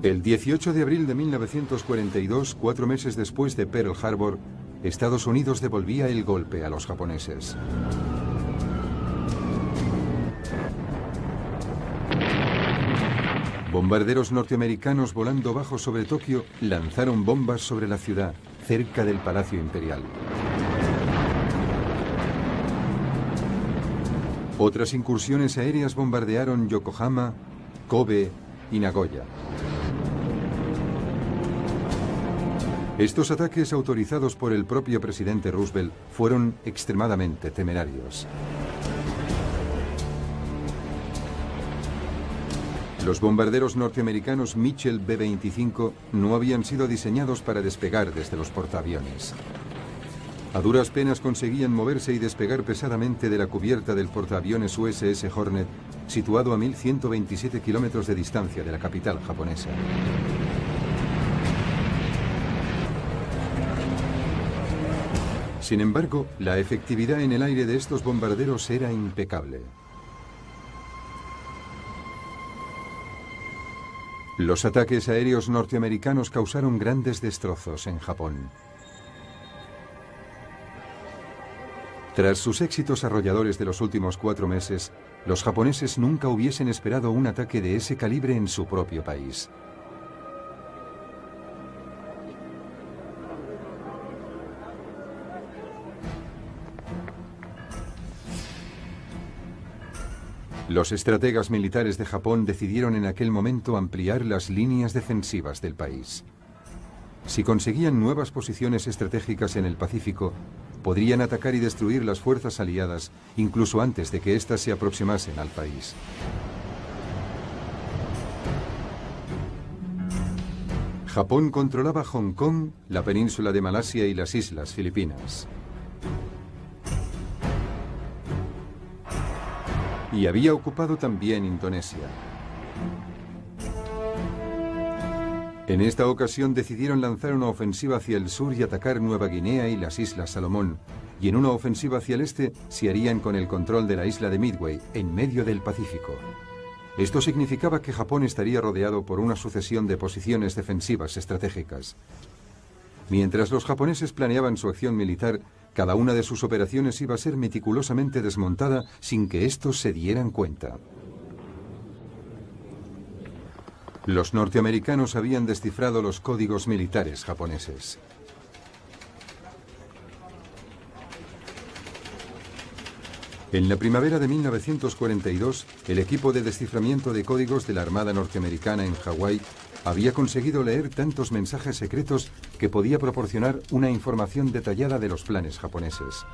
El 18 de abril de 1942, 4 meses después de Pearl Harbor, Estados Unidos devolvía el golpe a los japoneses. Bombarderos norteamericanos volando bajo sobre Tokio lanzaron bombas sobre la ciudad, cerca del Palacio Imperial. Otras incursiones aéreas bombardearon Yokohama, Kobe y Nagoya. Estos ataques, autorizados por el propio presidente Roosevelt, fueron extremadamente temerarios. Los bombarderos norteamericanos Mitchell B-25 no habían sido diseñados para despegar desde los portaaviones. A duras penas conseguían moverse y despegar pesadamente de la cubierta del portaaviones USS Hornet, situado a 1127 kilómetros de distancia de la capital japonesa. Sin embargo, la efectividad en el aire de estos bombarderos era impecable. Los ataques aéreos norteamericanos causaron grandes destrozos en Japón. Tras sus éxitos arrolladores de los últimos 4 meses, los japoneses nunca hubiesen esperado un ataque de ese calibre en su propio país. Los estrategas militares de Japón decidieron en aquel momento ampliar las líneas defensivas del país. Si conseguían nuevas posiciones estratégicas en el Pacífico, podrían atacar y destruir las fuerzas aliadas incluso antes de que éstas se aproximasen al país. Japón controlaba Hong Kong, la península de Malasia y las islas Filipinas. Y había ocupado también Indonesia. En esta ocasión decidieron lanzar una ofensiva hacia el sur y atacar Nueva Guinea y las Islas Salomón, y en una ofensiva hacia el este se harían con el control de la isla de Midway, en medio del Pacífico. Esto significaba que Japón estaría rodeado por una sucesión de posiciones defensivas estratégicas. Mientras los japoneses planeaban su acción militar, cada una de sus operaciones iba a ser meticulosamente desmontada sin que estos se dieran cuenta. Los norteamericanos habían descifrado los códigos militares japoneses. En la primavera de 1942, el equipo de desciframiento de códigos de la Armada norteamericana en Hawái había conseguido leer tantos mensajes secretos que podía proporcionar una información detallada de los planes japoneses.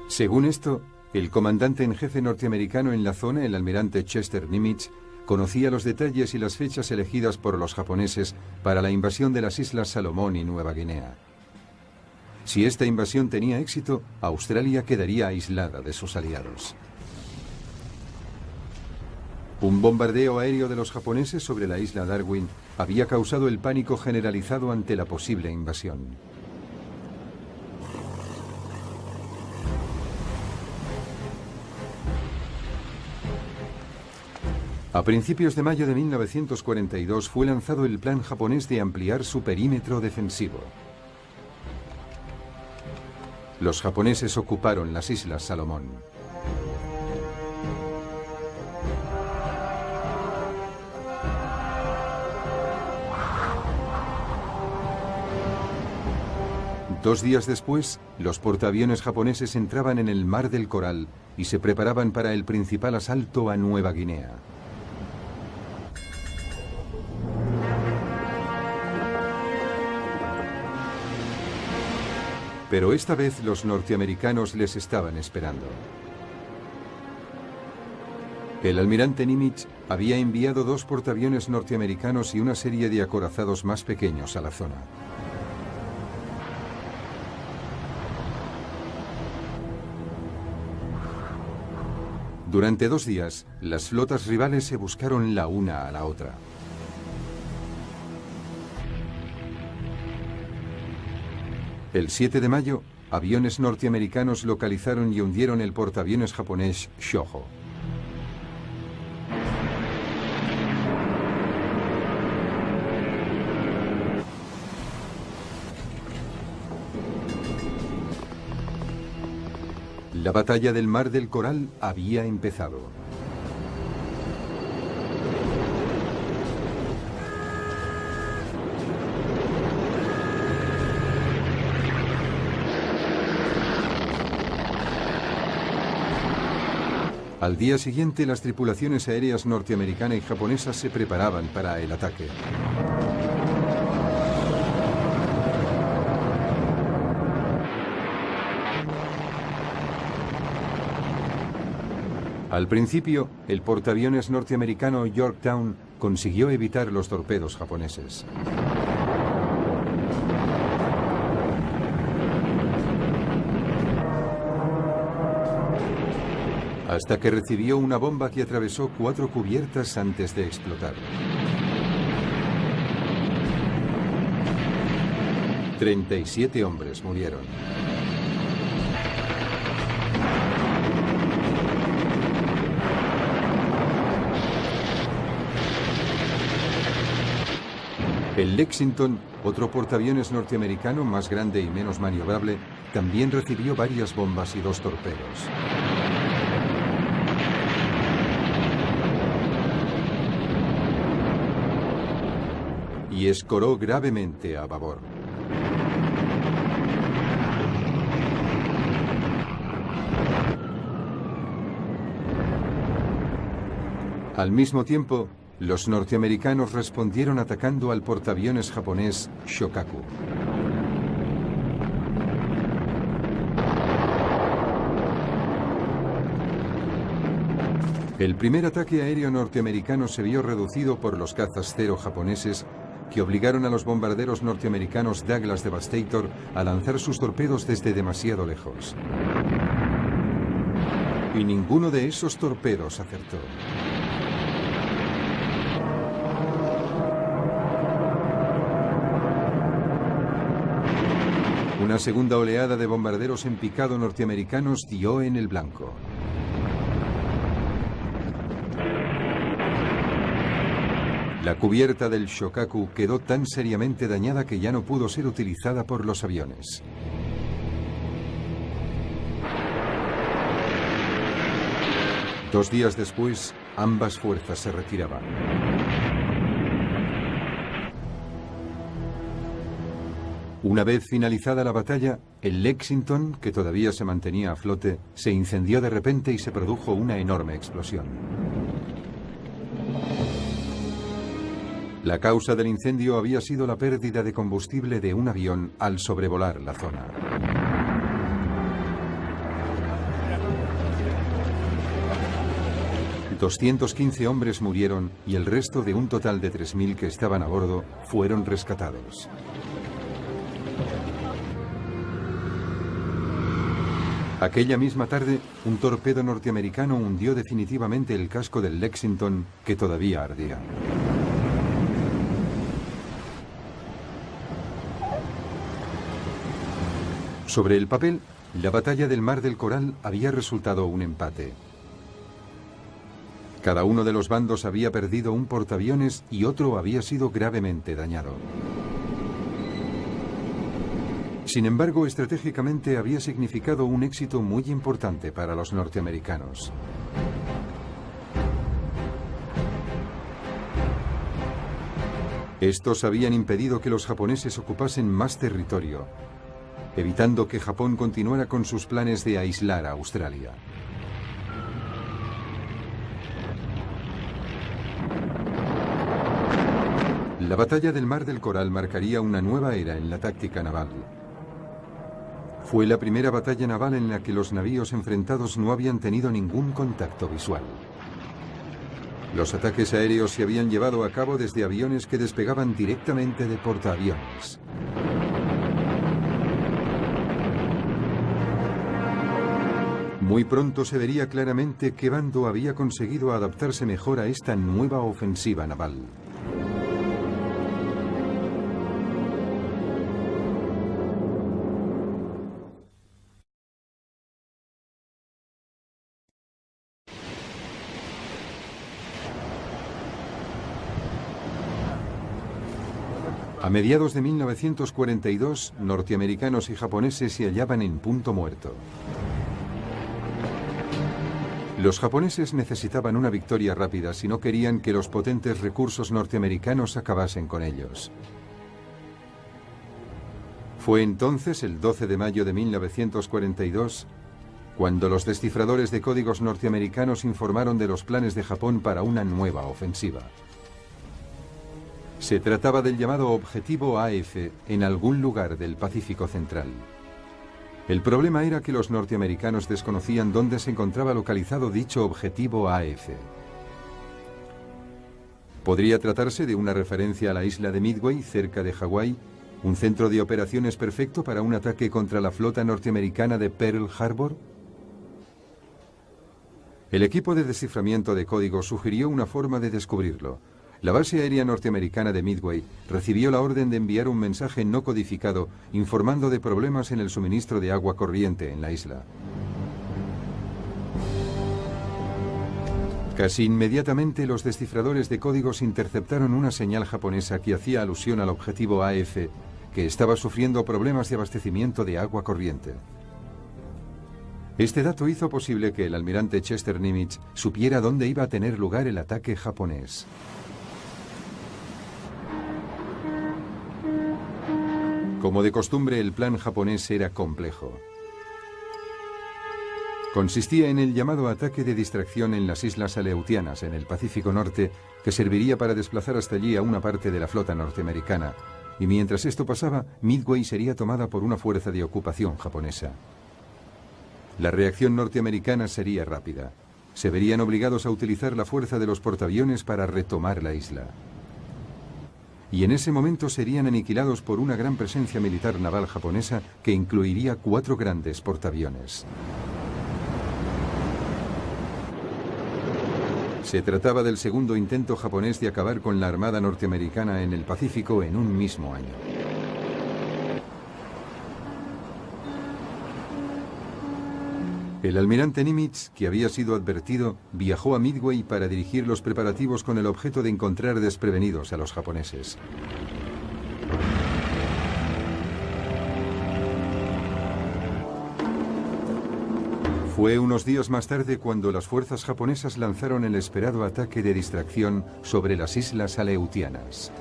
Según esto, el comandante en jefe norteamericano en la zona, el almirante Chester Nimitz, conocía los detalles y las fechas elegidas por los japoneses para la invasión de las Islas Salomón y Nueva Guinea. Si esta invasión tenía éxito, Australia quedaría aislada de sus aliados. Un bombardeo aéreo de los japoneses sobre la isla Darwin había causado el pánico generalizado ante la posible invasión. A principios de mayo de 1942 fue lanzado el plan japonés de ampliar su perímetro defensivo. Los japoneses ocuparon las Islas Salomón. Dos días después, los portaaviones japoneses entraban en el Mar del Coral y se preparaban para el principal asalto a Nueva Guinea. Pero esta vez los norteamericanos les estaban esperando. El almirante Nimitz había enviado 2 portaaviones norteamericanos y una serie de acorazados más pequeños a la zona. Durante 2 días, las flotas rivales se buscaron la una a la otra. El 7 de mayo, aviones norteamericanos localizaron y hundieron el portaaviones japonés Shoho. La batalla del Mar del Coral había empezado. Al día siguiente, las tripulaciones aéreas norteamericana y japonesa se preparaban para el ataque. Al principio, el portaaviones norteamericano Yorktown consiguió evitar los torpedos japoneses. Hasta que recibió una bomba que atravesó 4 cubiertas antes de explotar. 37 hombres murieron. El Lexington, otro portaaviones norteamericano más grande y menos maniobrable, también recibió varias bombas y 2 torpedos. Y escoró gravemente a babor. Al mismo tiempo, los norteamericanos respondieron atacando al portaaviones japonés Shokaku. El primer ataque aéreo norteamericano se vio reducido por los cazas Zero japoneses, que obligaron a los bombarderos norteamericanos Douglas Devastator a lanzar sus torpedos desde demasiado lejos. Y ninguno de esos torpedos acertó. Una segunda oleada de bombarderos en picado norteamericanos dio en el blanco. La cubierta del Shokaku quedó tan seriamente dañada que ya no pudo ser utilizada por los aviones. Dos días después, ambas fuerzas se retiraban. Una vez finalizada la batalla, el Lexington, que todavía se mantenía a flote, se incendió de repente y se produjo una enorme explosión. La causa del incendio había sido la pérdida de combustible de un avión al sobrevolar la zona. ...215 hombres murieron y el resto de un total de 3.000 que estaban a bordo fueron rescatados. Aquella misma tarde, un torpedo norteamericano hundió definitivamente el casco del Lexington, que todavía ardía. Sobre el papel, la batalla del Mar del Coral había resultado un empate. Cada uno de los bandos había perdido un portaaviones y otro había sido gravemente dañado. Sin embargo, estratégicamente había significado un éxito muy importante para los norteamericanos. Estos habían impedido que los japoneses ocupasen más territorio, evitando que Japón continuara con sus planes de aislar a Australia. La batalla del Mar del Coral marcaría una nueva era en la táctica naval. Fue la primera batalla naval en la que los navíos enfrentados no habían tenido ningún contacto visual. Los ataques aéreos se habían llevado a cabo desde aviones que despegaban directamente de portaaviones. Muy pronto se vería claramente qué bando había conseguido adaptarse mejor a esta nueva ofensiva naval. A mediados de 1942, norteamericanos y japoneses se hallaban en punto muerto. Los japoneses necesitaban una victoria rápida si no querían que los potentes recursos norteamericanos acabasen con ellos. Fue entonces, el 12 de mayo de 1942, cuando los descifradores de códigos norteamericanos informaron de los planes de Japón para una nueva ofensiva. Se trataba del llamado Objetivo AF en algún lugar del Pacífico Central. El problema era que los norteamericanos desconocían dónde se encontraba localizado dicho Objetivo AF. Podría tratarse de una referencia a la isla de Midway, cerca de Hawái, un centro de operaciones perfecto para un ataque contra la flota norteamericana de Pearl Harbor. El equipo de desciframiento de códigos sugirió una forma de descubrirlo. La base aérea norteamericana de Midway recibió la orden de enviar un mensaje no codificado informando de problemas en el suministro de agua corriente en la isla. Casi inmediatamente los descifradores de códigos interceptaron una señal japonesa que hacía alusión al objetivo AF, que estaba sufriendo problemas de abastecimiento de agua corriente. Este dato hizo posible que el almirante Chester Nimitz supiera dónde iba a tener lugar el ataque japonés. Como de costumbre, el plan japonés era complejo. Consistía en el llamado ataque de distracción en las Islas Aleutianas, en el Pacífico Norte, que serviría para desplazar hasta allí a una parte de la flota norteamericana. Y mientras esto pasaba, Midway sería tomada por una fuerza de ocupación japonesa. La reacción norteamericana sería rápida. Se verían obligados a utilizar la fuerza de los portaaviones para retomar la isla. Y en ese momento serían aniquilados por una gran presencia militar naval japonesa que incluiría 4 grandes portaaviones. Se trataba del segundo intento japonés de acabar con la Armada norteamericana en el Pacífico en un mismo año. El almirante Nimitz, que había sido advertido, viajó a Midway para dirigir los preparativos con el objeto de encontrar desprevenidos a los japoneses. Fue unos días más tarde cuando las fuerzas japonesas lanzaron el esperado ataque de distracción sobre las Islas Aleutianas.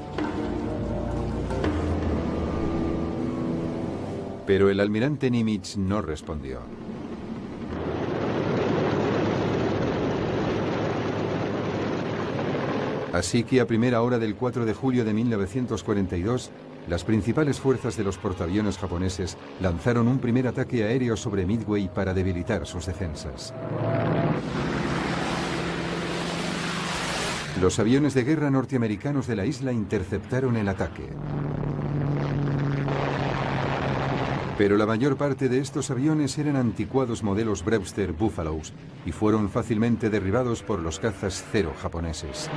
Pero el almirante Nimitz no respondió. Así que a primera hora del 4 de julio de 1942, las principales fuerzas de los portaaviones japoneses lanzaron un primer ataque aéreo sobre Midway para debilitar sus defensas. Los aviones de guerra norteamericanos de la isla interceptaron el ataque. Pero la mayor parte de estos aviones eran anticuados modelos Brewster Buffaloes y fueron fácilmente derribados por los cazas Zero japoneses.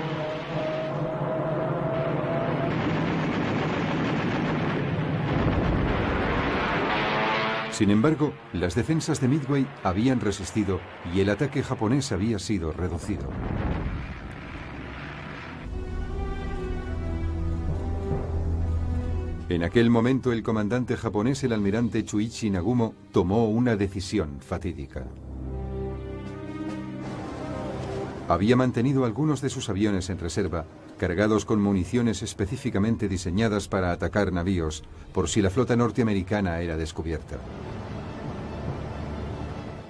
Sin embargo, las defensas de Midway habían resistido y el ataque japonés había sido reducido. En aquel momento, el comandante japonés, el almirante Chuichi Nagumo, tomó una decisión fatídica. Había mantenido algunos de sus aviones en reserva, cargados con municiones específicamente diseñadas para atacar navíos, por si la flota norteamericana era descubierta.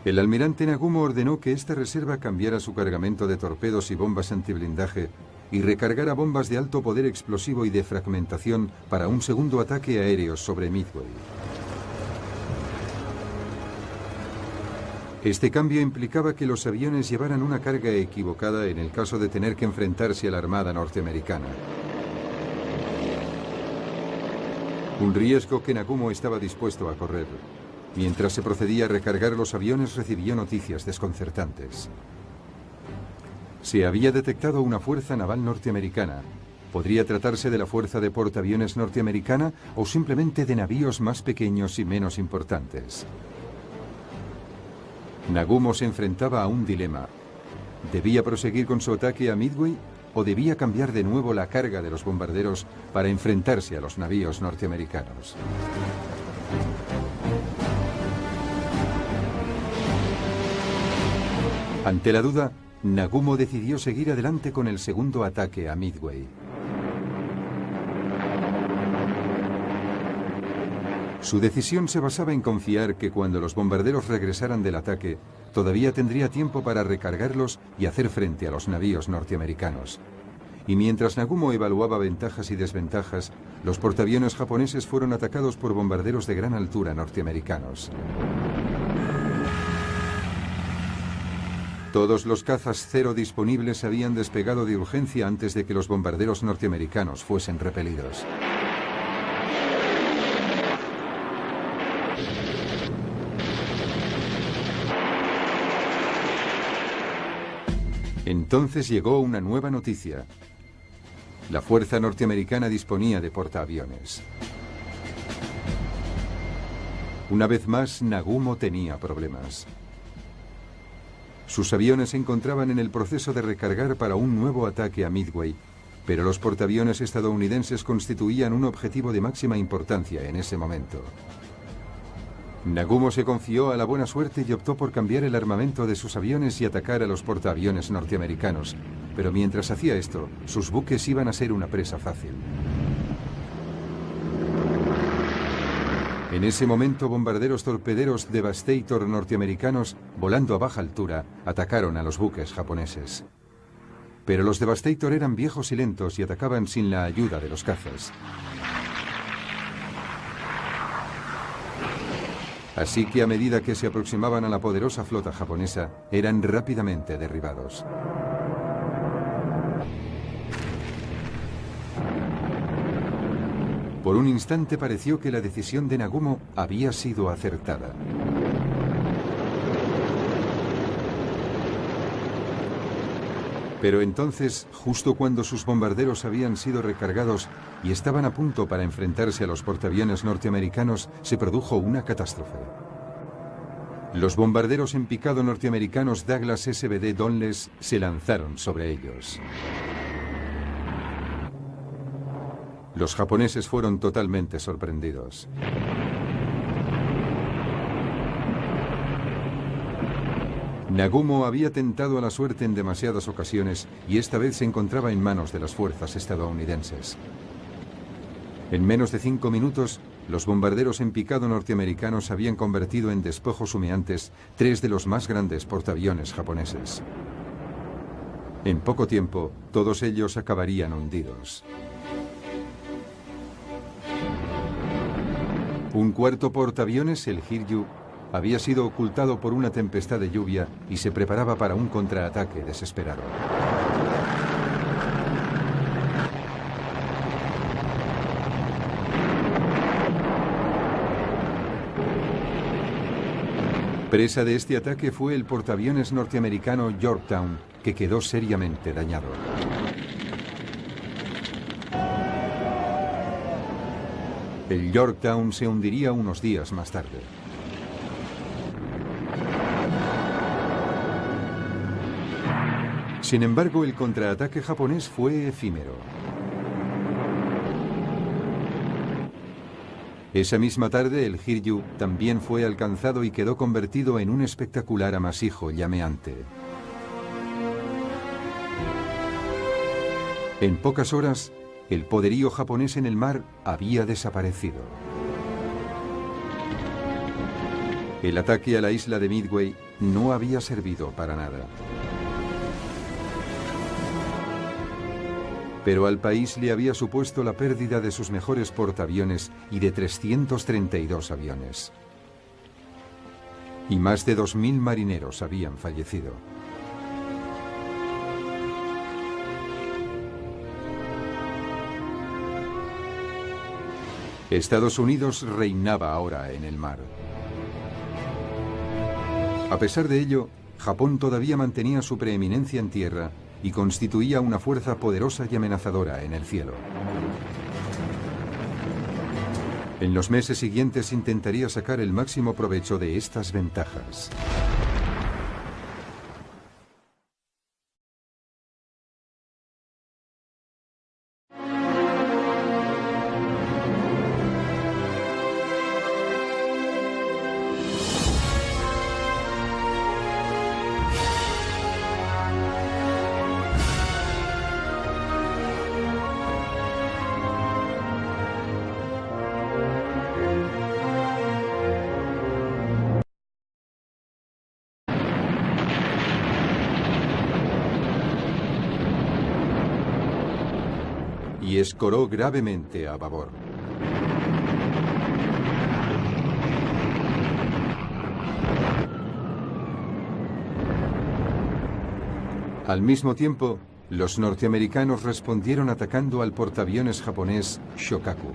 El almirante Nagumo ordenó que esta reserva cambiara su cargamento de torpedos y bombas antiblindaje y recargara bombas de alto poder explosivo y de fragmentación para un segundo ataque aéreo sobre Midway. Este cambio implicaba que los aviones llevaran una carga equivocada en el caso de tener que enfrentarse a la Armada norteamericana. Un riesgo que Nagumo estaba dispuesto a correr. Mientras se procedía a recargar los aviones, recibió noticias desconcertantes. Se había detectado una fuerza naval norteamericana. ¿Podría tratarse de la fuerza de portaaviones norteamericana o simplemente de navíos más pequeños y menos importantes? Nagumo se enfrentaba a un dilema. ¿Debía proseguir con su ataque a Midway o debía cambiar de nuevo la carga de los bombarderos para enfrentarse a los navíos norteamericanos? Ante la duda, Nagumo decidió seguir adelante con el segundo ataque a Midway. Su decisión se basaba en confiar que cuando los bombarderos regresaran del ataque, todavía tendría tiempo para recargarlos y hacer frente a los navíos norteamericanos. Y mientras Nagumo evaluaba ventajas y desventajas, los portaaviones japoneses fueron atacados por bombarderos de gran altura norteamericanos. Todos los cazas Cero disponibles habían despegado de urgencia antes de que los bombarderos norteamericanos fuesen repelidos. Entonces llegó una nueva noticia. La fuerza norteamericana disponía de portaaviones. Una vez más, Nagumo tenía problemas. Sus aviones se encontraban en el proceso de recargar para un nuevo ataque a Midway, pero los portaaviones estadounidenses constituían un objetivo de máxima importancia en ese momento. Nagumo se confió a la buena suerte y optó por cambiar el armamento de sus aviones y atacar a los portaaviones norteamericanos, pero mientras hacía esto, sus buques iban a ser una presa fácil. En ese momento, bombarderos torpederos Devastator norteamericanos, volando a baja altura, atacaron a los buques japoneses. Pero los Devastator eran viejos y lentos y atacaban sin la ayuda de los cazas. Así que a medida que se aproximaban a la poderosa flota japonesa, eran rápidamente derribados. Por un instante pareció que la decisión de Nagumo había sido acertada. Pero entonces, justo cuando sus bombarderos habían sido recargados y estaban a punto para enfrentarse a los portaaviones norteamericanos, se produjo una catástrofe. Los bombarderos en picado norteamericanos Douglas SBD Dauntless se lanzaron sobre ellos. Los japoneses fueron totalmente sorprendidos. Nagumo había tentado a la suerte en demasiadas ocasiones y esta vez se encontraba en manos de las fuerzas estadounidenses. En menos de 5 minutos, los bombarderos en picado norteamericanos habían convertido en despojos humeantes 3 de los más grandes portaaviones japoneses. En poco tiempo, todos ellos acabarían hundidos. Un cuarto portaaviones, el Hiryu, había sido ocultado por una tempestad de lluvia y se preparaba para un contraataque desesperado. Presa de este ataque fue el portaaviones norteamericano Yorktown, que quedó seriamente dañado. El Yorktown se hundiría unos días más tarde. Sin embargo, el contraataque japonés fue efímero. Esa misma tarde, el Hiryu también fue alcanzado y quedó convertido en un espectacular amasijo llameante. En pocas horas, el poderío japonés en el mar había desaparecido. El ataque a la isla de Midway no había servido para nada. Pero al país le había supuesto la pérdida de sus mejores portaaviones y de 332 aviones. Y más de 2000 marineros habían fallecido. Estados Unidos reinaba ahora en el mar. A pesar de ello, Japón todavía mantenía su preeminencia en tierra y constituía una fuerza poderosa y amenazadora en el cielo. En los meses siguientes intentaría sacar el máximo provecho de estas ventajas. y escoró gravemente a babor. Al mismo tiempo, los norteamericanos respondieron atacando al portaaviones japonés Shokaku.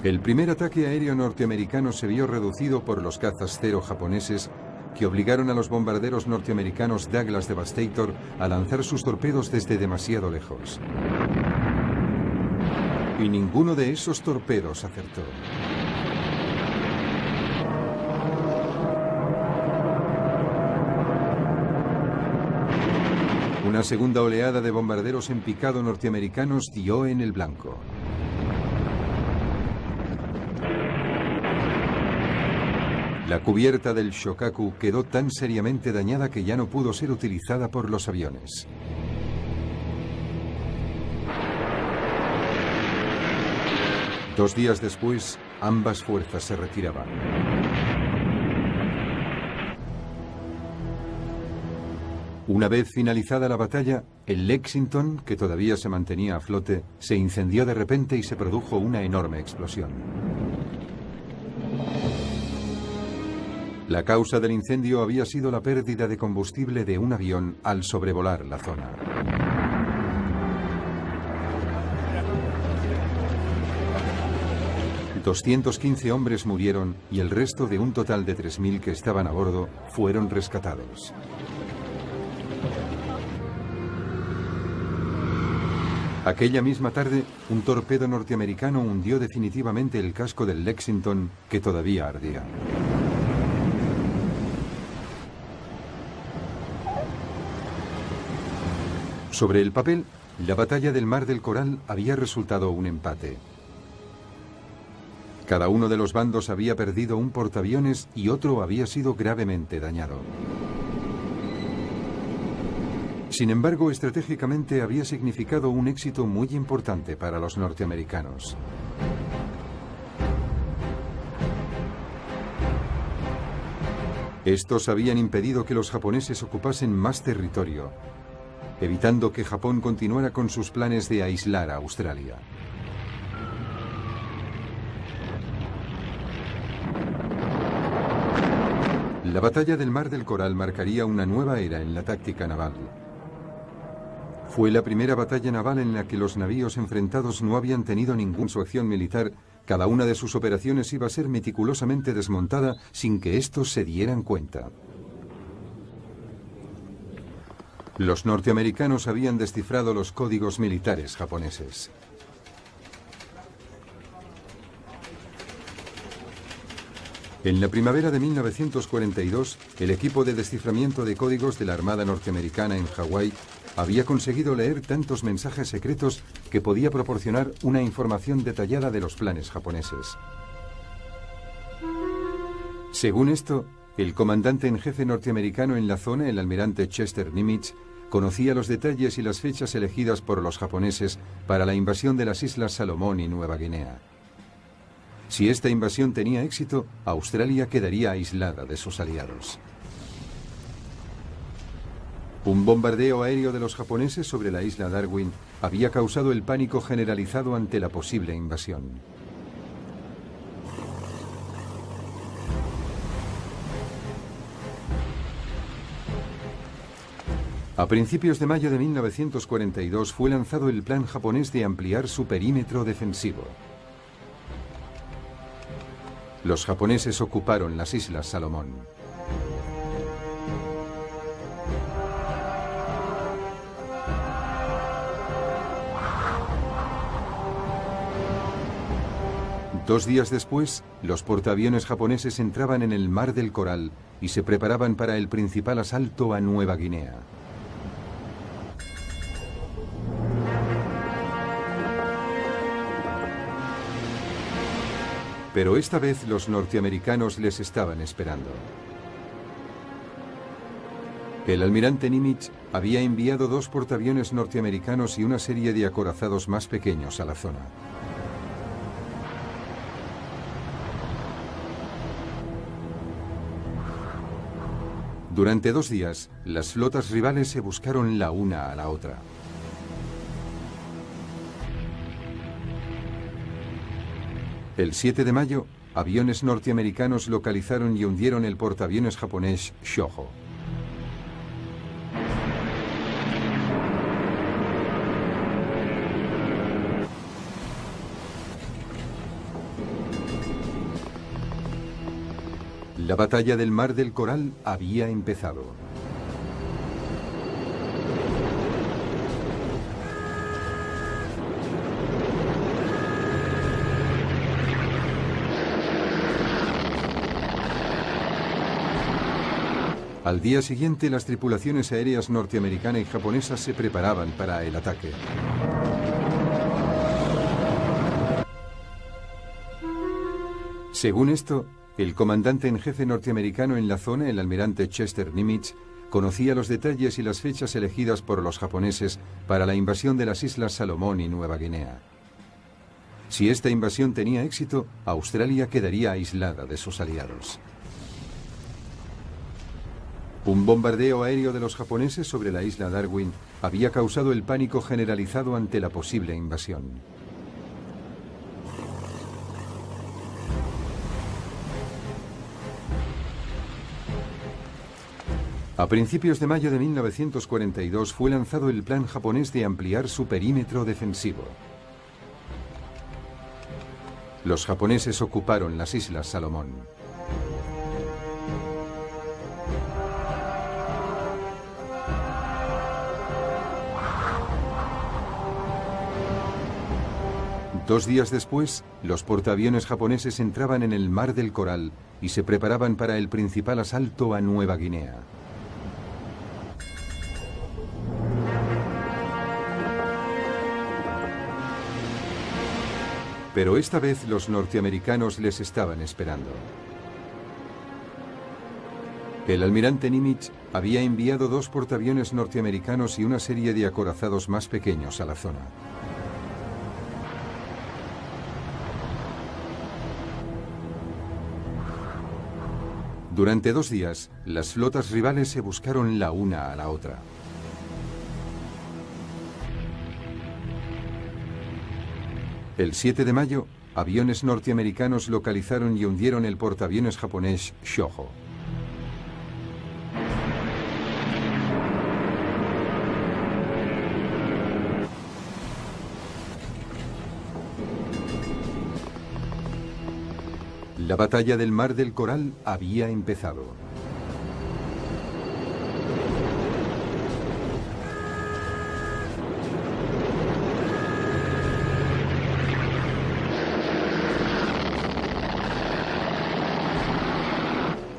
El primer ataque aéreo norteamericano se vio reducido por los cazas cero japoneses, que obligaron a los bombarderos norteamericanos Douglas Devastator a lanzar sus torpedos desde demasiado lejos. Y ninguno de esos torpedos acertó. Una segunda oleada de bombarderos en picado norteamericanos dio en el blanco. La cubierta del Shokaku quedó tan seriamente dañada que ya no pudo ser utilizada por los aviones. Dos días después, ambas fuerzas se retiraban. Una vez finalizada la batalla, el Lexington, que todavía se mantenía a flote, se incendió de repente y se produjo una enorme explosión. La causa del incendio había sido la pérdida de combustible de un avión al sobrevolar la zona. $215 hombres murieron y el resto de un total de 3.000 que estaban a bordo fueron rescatados. Aquella misma tarde, un torpedo norteamericano hundió definitivamente el casco del Lexington, que todavía ardía. Sobre el papel, la batalla del Mar del Coral había resultado un empate. Cada uno de los bandos había perdido un portaaviones y otro había sido gravemente dañado. Sin embargo, estratégicamente había significado un éxito muy importante para los norteamericanos. Estos habían impedido que los japoneses ocupasen más territorio, evitando que Japón continuara con sus planes de aislar a Australia. La batalla del Mar del Coral marcaría una nueva era en la táctica naval. Fue la primera batalla naval en la que los navíos enfrentados no habían tenido ninguna su acción militar. Cada una de sus operaciones iba a ser meticulosamente desmontada sin que estos se dieran cuenta. Los norteamericanos habían descifrado los códigos militares japoneses. En la primavera de 1942, el equipo de desciframiento de códigos de la Armada norteamericana en Hawái había conseguido leer tantos mensajes secretos que podía proporcionar una información detallada de los planes japoneses. Según esto, el comandante en jefe norteamericano en la zona, el almirante Chester Nimitz, conocía los detalles y las fechas elegidas por los japoneses para la invasión de las Islas Salomón y Nueva Guinea. Si esta invasión tenía éxito, Australia quedaría aislada de sus aliados. Un bombardeo aéreo de los japoneses sobre la isla Darwin había causado el pánico generalizado ante la posible invasión. A principios de mayo de 1942 fue lanzado el plan japonés de ampliar su perímetro defensivo. Los japoneses ocuparon las Islas Salomón. Dos días después, los portaaviones japoneses entraban en el Mar del Coral y se preparaban para el principal asalto a Nueva Guinea. Pero esta vez los norteamericanos les estaban esperando. El almirante Nimitz había enviado 2 portaaviones norteamericanos y una serie de acorazados más pequeños a la zona. Durante 2 días, las flotas rivales se buscaron la una a la otra. El 7 de mayo, aviones norteamericanos localizaron y hundieron el portaaviones japonés Shōjo. La batalla del Mar del Coral había empezado. Al día siguiente, las tripulaciones aéreas norteamericana y japonesa se preparaban para el ataque. Según esto, el comandante en jefe norteamericano en la zona, el almirante Chester Nimitz, conocía los detalles y las fechas elegidas por los japoneses para la invasión de las Islas Salomón y Nueva Guinea. Si esta invasión tenía éxito, Australia quedaría aislada de sus aliados. Un bombardeo aéreo de los japoneses sobre la isla Darwin había causado el pánico generalizado ante la posible invasión. A principios de mayo de 1942 fue lanzado el plan japonés de ampliar su perímetro defensivo. Los japoneses ocuparon las Islas Salomón. Dos días después, los portaaviones japoneses entraban en el Mar del Coral y se preparaban para el principal asalto a Nueva Guinea. Pero esta vez los norteamericanos les estaban esperando. El almirante Nimitz había enviado 2 portaaviones norteamericanos y una serie de acorazados más pequeños a la zona. Durante 2 días, las flotas rivales se buscaron la una a la otra. El 7 de mayo, aviones norteamericanos localizaron y hundieron el portaaviones japonés Shōjo. La batalla del Mar del Coral había empezado.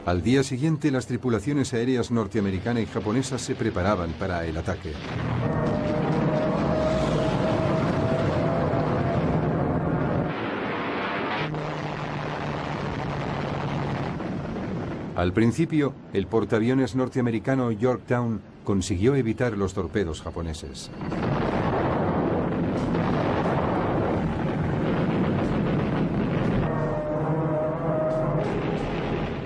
Al día siguiente, las tripulaciones aéreas norteamericana y japonesa se preparaban para el ataque. Al principio, el portaaviones norteamericano Yorktown consiguió evitar los torpedos japoneses.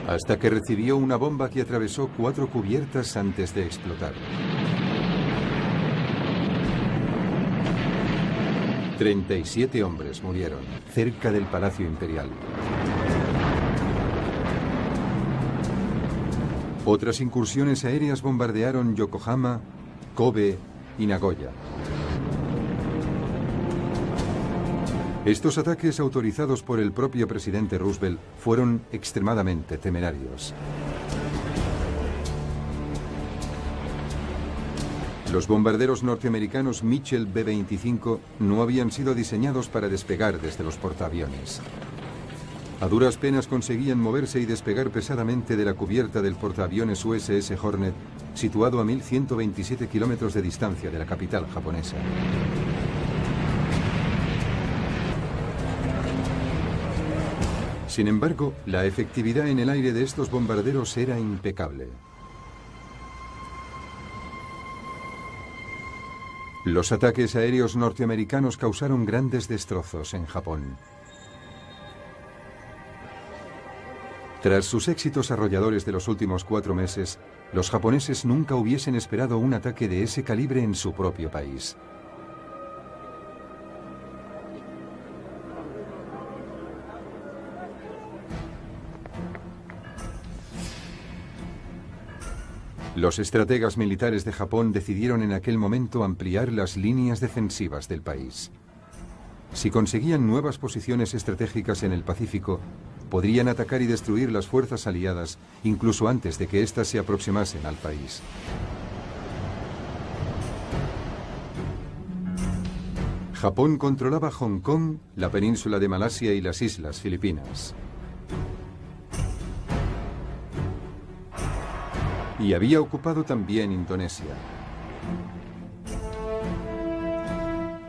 Hasta que recibió una bomba que atravesó 4 cubiertas antes de explotar. 37 hombres murieron cerca del Palacio Imperial. Otras incursiones aéreas bombardearon Yokohama, Kobe y Nagoya. Estos ataques, autorizados por el propio presidente Roosevelt, fueron extremadamente temerarios. Los bombarderos norteamericanos Mitchell B-25 no habían sido diseñados para despegar desde los portaaviones. A duras penas conseguían moverse y despegar pesadamente de la cubierta del portaaviones USS Hornet, situado a 1127 kilómetros de distancia de la capital japonesa. Sin embargo, la efectividad en el aire de estos bombarderos era impecable. Los ataques aéreos norteamericanos causaron grandes destrozos en Japón. Tras sus éxitos arrolladores de los últimos 4 meses, los japoneses nunca hubiesen esperado un ataque de ese calibre en su propio país. Los estrategas militares de Japón decidieron en aquel momento ampliar las líneas defensivas del país. Si conseguían nuevas posiciones estratégicas en el Pacífico, podrían atacar y destruir las fuerzas aliadas incluso antes de que éstas se aproximasen al país. Japón controlaba Hong Kong, la península de Malasia y las islas Filipinas. Y había ocupado también Indonesia.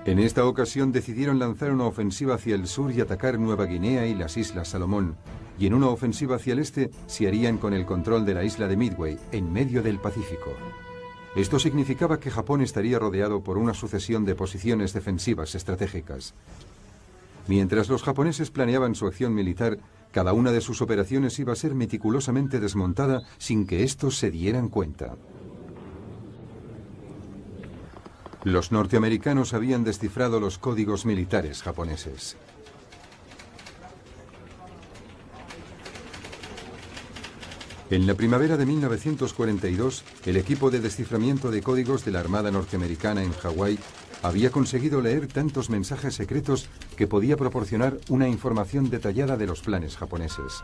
En esta ocasión decidieron lanzar una ofensiva hacia el sur y atacar Nueva Guinea y las Islas Salomón, y en una ofensiva hacia el este se harían con el control de la isla de Midway, en medio del Pacífico. Esto significaba que Japón estaría rodeado por una sucesión de posiciones defensivas estratégicas. Mientras los japoneses planeaban su acción militar, cada una de sus operaciones iba a ser meticulosamente desmontada sin que estos se dieran cuenta. Los norteamericanos habían descifrado los códigos militares japoneses. En la primavera de 1942, el equipo de desciframiento de códigos de la Armada norteamericana en Hawái había conseguido leer tantos mensajes secretos que podía proporcionar una información detallada de los planes japoneses.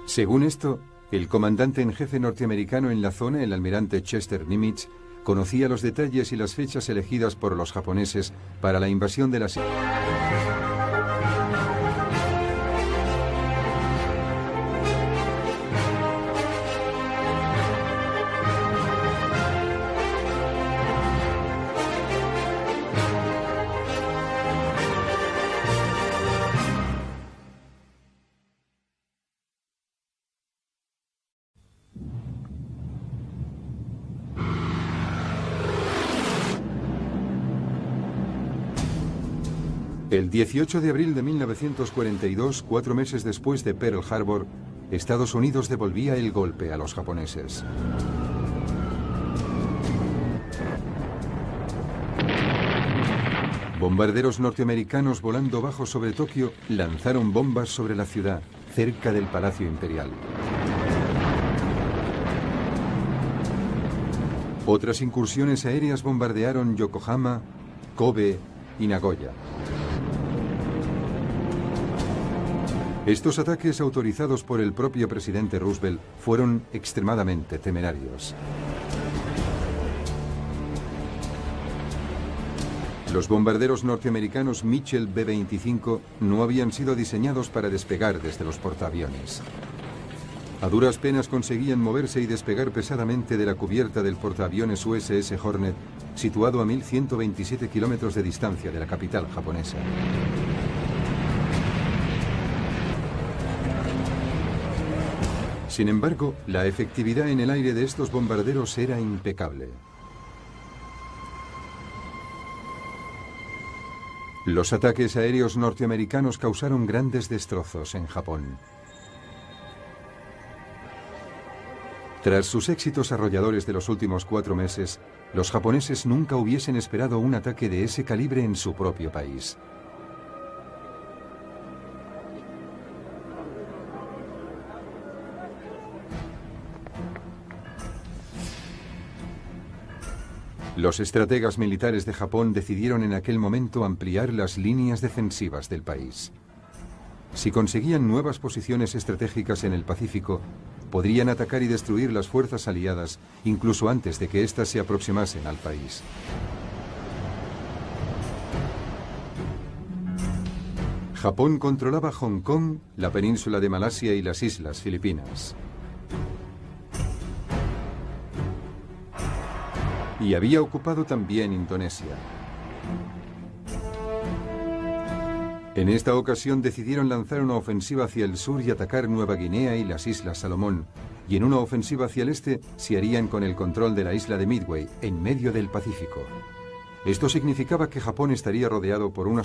Según esto, el comandante en jefe norteamericano en la zona, el almirante Chester Nimitz, conocía los detalles y las fechas elegidas por los japoneses para la invasión de las islas. El 18 de abril de 1942, 4 meses después de Pearl Harbor, Estados Unidos devolvía el golpe a los japoneses. Bombarderos norteamericanos volando bajo sobre Tokio lanzaron bombas sobre la ciudad, cerca del Palacio Imperial. Otras incursiones aéreas bombardearon Yokohama, Kobe y Nagoya. Estos ataques, autorizados por el propio presidente Roosevelt, fueron extremadamente temerarios. Los bombarderos norteamericanos Mitchell B-25 no habían sido diseñados para despegar desde los portaaviones. A duras penas conseguían moverse y despegar pesadamente de la cubierta del portaaviones USS Hornet, situado a 1127 kilómetros de distancia de la capital japonesa. Sin embargo, la efectividad en el aire de estos bombarderos era impecable. Los ataques aéreos norteamericanos causaron grandes destrozos en Japón. Tras sus éxitos arrolladores de los últimos 4 meses, los japoneses nunca hubiesen esperado un ataque de ese calibre en su propio país. Los estrategas militares de Japón decidieron en aquel momento ampliar las líneas defensivas del país. Si conseguían nuevas posiciones estratégicas en el Pacífico, podrían atacar y destruir las fuerzas aliadas incluso antes de que éstas se aproximasen al país. Japón controlaba Hong Kong, la península de Malasia y las islas Filipinas. Y había ocupado también Indonesia. En esta ocasión decidieron lanzar una ofensiva hacia el sur y atacar Nueva Guinea y las Islas Salomón, y en una ofensiva hacia el este se harían con el control de la isla de Midway, en medio del Pacífico. Esto significaba que Japón estaría rodeado por una